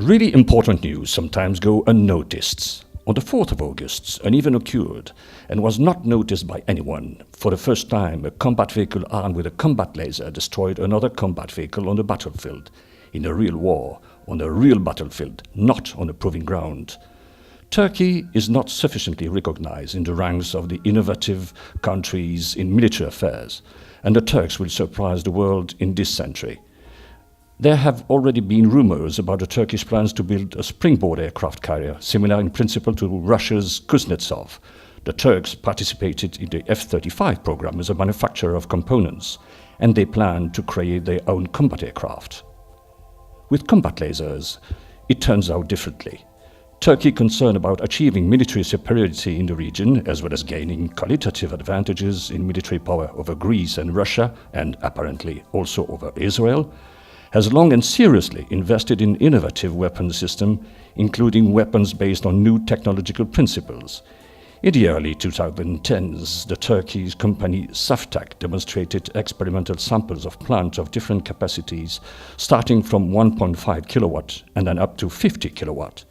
Really important news sometimes go unnoticed. On the 4th of August, an event occurred and was not noticed by anyone. For the first time, a combat vehicle armed with a combat laser destroyed another combat vehicle on the battlefield. In a real war, on a real battlefield, not on a proving ground. Turkey is not sufficiently recognized in the ranks of the innovative countries in military affairs, and the Turks will surprise the world in this century. There have already been rumors about the Turkish plans to build a springboard aircraft carrier, similar in principle to Russia's Kuznetsov. The Turks participated in the F-35 program as a manufacturer of components, and they plan to create their own combat aircraft. With combat lasers, it turns out differently. Turkey, concerned about achieving military superiority in the region, as well as gaining qualitative advantages in military power over Greece and Russia, and apparently also over Israel, has long and seriously invested in innovative weapons systems, including weapons based on new technological principles. In the early 2010s, the Turkish company Saftak demonstrated experimental samples of plants of different capacities, starting from 1.5 kilowatt and then up to 50 kilowatt.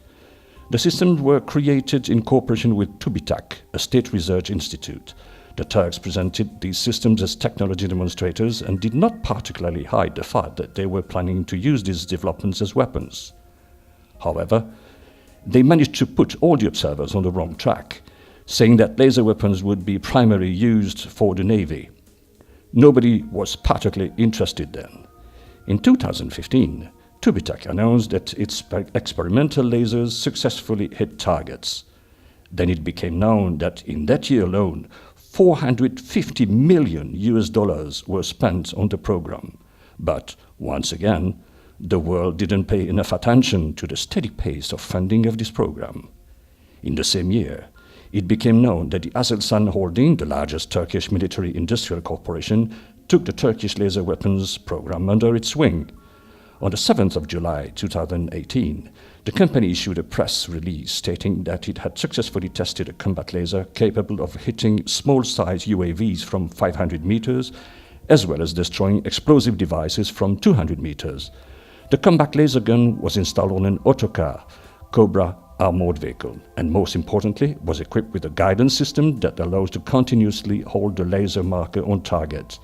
The systems were created in cooperation with TÜBİTAK, a state research institute. The Turks presented these systems as technology demonstrators and did not particularly hide the fact that they were planning to use these developments as weapons. However, they managed to put all the observers on the wrong track, saying that laser weapons would be primarily used for the Navy. Nobody was particularly interested then. In 2015, TÜBİTAK announced that its experimental lasers successfully hit targets. Then it became known that in that year alone, $450 million were spent on the program. But once again, the world didn't pay enough attention to the steady pace of funding of this program. In the same year, it became known that the Aselsan Holding, the largest Turkish military industrial corporation, took the Turkish laser weapons program under its wing. On the 7th of July 2018, the company issued a press release stating that it had successfully tested a combat laser capable of hitting small-sized UAVs from 500 meters, as well as destroying explosive devices from 200 meters. The combat laser gun was installed on an autocar, Cobra armored vehicle, and most importantly, was equipped with a guidance system that allows to continuously hold the laser marker on target.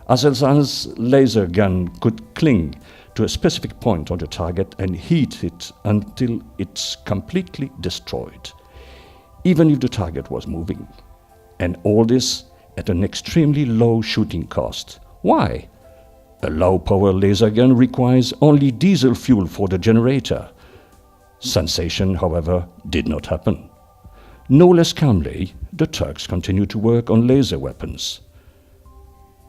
Aselsan's laser gun could cling to a specific point on the target and heat it until it's completely destroyed, even if the target was moving. And all this at an extremely low shooting cost. Why? A low-power laser gun requires only diesel fuel for the generator. Sensation, however, did not happen. No less calmly, the Turks continued to work on laser weapons.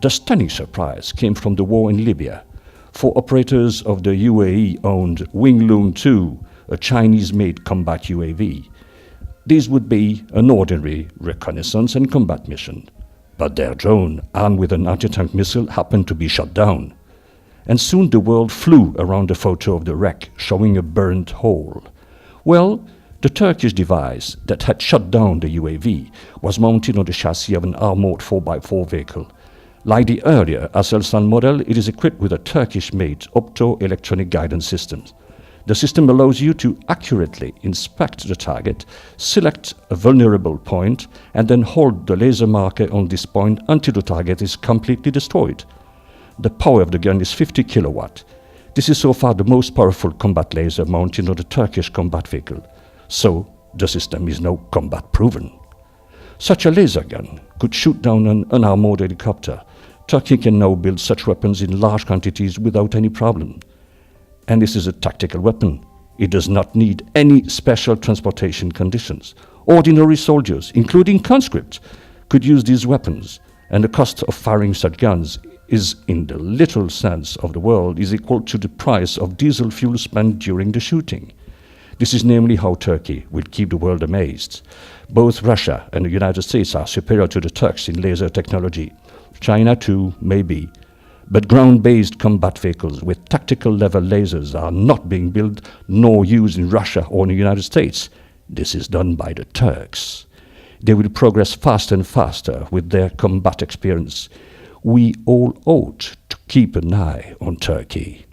The stunning surprise came from the war in Libya. For operators of the UAE-owned Wingloon 2, a Chinese-made combat UAV, this would be an ordinary reconnaissance and combat mission. But their drone, armed with an anti-tank missile, happened to be shot down. And soon the world flew around a photo of the wreck, showing a burnt hole. Well, the Turkish device that had shot down the UAV was mounted on the chassis of an armored 4x4 vehicle. Like the earlier Aselsan model, it is equipped with a Turkish-made optoelectronic guidance system. The system allows you to accurately inspect the target, select a vulnerable point, and then hold the laser marker on this point until the target is completely destroyed. The power of the gun is 50 kilowatt. This is so far the most powerful combat laser mounted on the Turkish combat vehicle. So, the system is now combat-proven. Such a laser gun could shoot down an unarmored helicopter. Turkey can now build such weapons in large quantities without any problem. And this is a tactical weapon. It does not need any special transportation conditions. Ordinary soldiers, including conscripts, could use these weapons, and the cost of firing such guns is, in the literal sense of the word, is equal to the price of diesel fuel spent during the shooting. This is namely how Turkey will keep the world amazed. Both Russia and the United States are superior to the Turks in laser technology. China too, maybe. But ground-based combat vehicles with tactical-level lasers are not being built nor used in Russia or in the United States. This is done by the Turks. They will progress faster and faster with their combat experience. We all ought to keep an eye on Turkey.